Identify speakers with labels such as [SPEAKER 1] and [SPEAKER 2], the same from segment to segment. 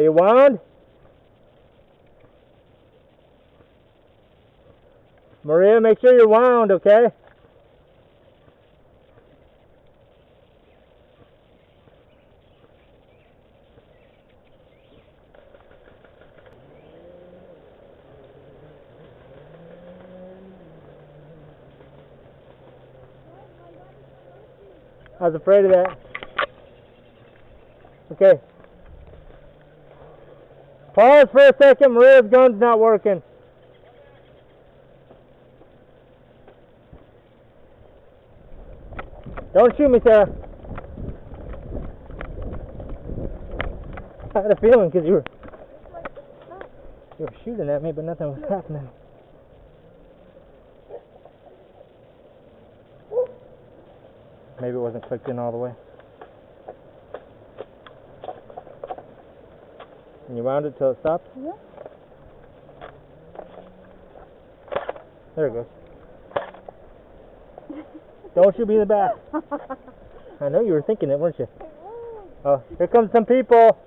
[SPEAKER 1] Are you wound? Maria, make sure you're wound, okay? I was afraid of that. Okay. Pause for a second. Maria's gun's not working. Don't shoot me, Sarah. I had a feeling because you were shooting at me, but nothing was happening. Maybe it wasn't clicked in all the way. And you wound it till it stopped?
[SPEAKER 2] Yeah.
[SPEAKER 1] There it goes. Don't shoot me in the back. I know you were thinking it, weren't you? Oh, here comes some people.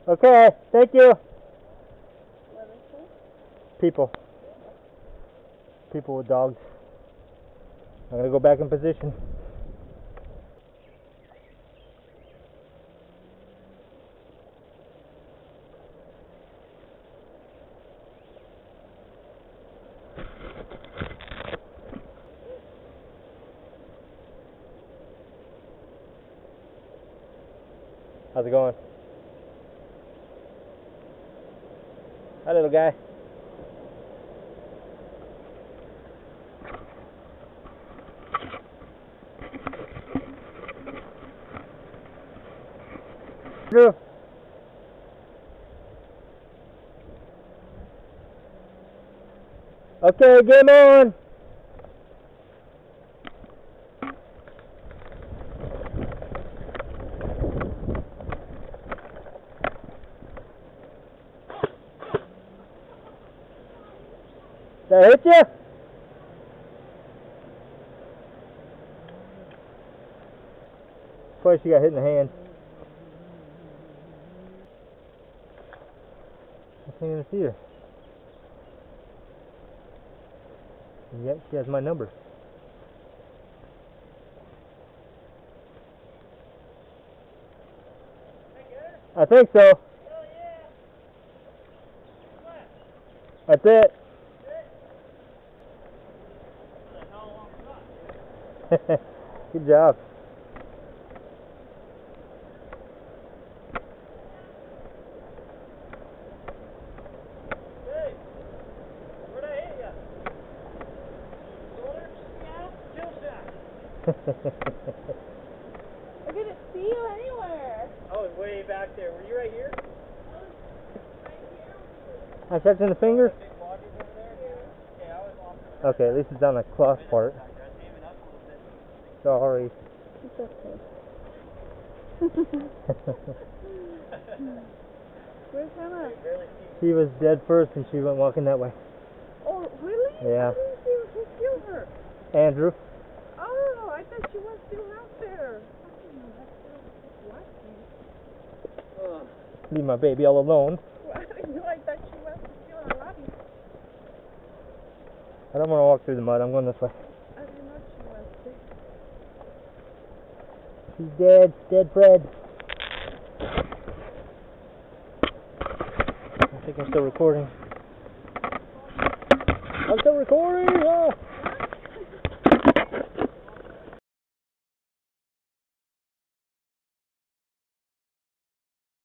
[SPEAKER 1] Okay, thank you. People. People with dogs. I'm gonna go back in position. How's it going? Hi, little guy. Drew. Okay, game on. Did I hit you? Twice you got hit in the hand. I can't even see her. And yet she has my number. I think so. That's it. Good job.
[SPEAKER 3] Hey, where'd I hit ya? Shoulder? Yeah, kill shot.
[SPEAKER 2] I didn't see you anywhere.
[SPEAKER 3] I was way back there. Were you right here?
[SPEAKER 1] I shot you in the finger?
[SPEAKER 3] Big bodies over there? Yeah, I was off to the
[SPEAKER 1] Okay, at least it's on the cloth part.
[SPEAKER 3] I was aiming up a little bit.
[SPEAKER 1] Sorry.
[SPEAKER 2] It's okay. Where's Hannah?
[SPEAKER 1] She was dead first and she went walking that way.
[SPEAKER 2] Oh, really?
[SPEAKER 1] Yeah.
[SPEAKER 2] Who killed her?
[SPEAKER 1] Andrew.
[SPEAKER 2] Oh, I thought she was still out there.
[SPEAKER 1] Leave my baby all alone.
[SPEAKER 2] I thought she was still alive.
[SPEAKER 1] I don't want to walk through the mud. I'm going this way.
[SPEAKER 2] I didn't know she was sick.
[SPEAKER 1] She's dead. Dead Fred. I think I'm still recording. I'm still recording! Ah.